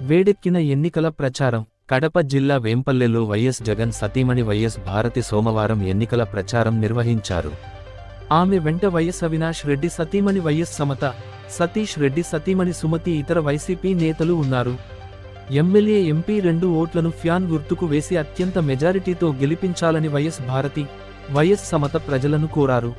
వేడెక్కిన ఎన్నికల ప్రచారం. కడప జిల్లా వేంపల్లెలో వైఎస్ జగన్ సతీమణి వైఎస్ భారతి సోమవారం ఎన్నికల ప్రచారం నిర్వహించారు. ఆమె వెంట వైఎస్ అవినాష్ రెడ్డి సతీమణి వైఎస్ సమత, సతీష్ రెడ్డి సతీమణి సుమతి ఇతర వైసీపీ నేతలు ఉన్నారు. ఎమ్మెల్యే, ఎంపీ 2 ఓట్లను ఫ్యాన్ గుర్తుకు వేసి అత్యంత మెజారిటీతో గెలిపించాలని వైఎస్ భారతి, వైఎస్ సమత ప్రజలను కోరారు.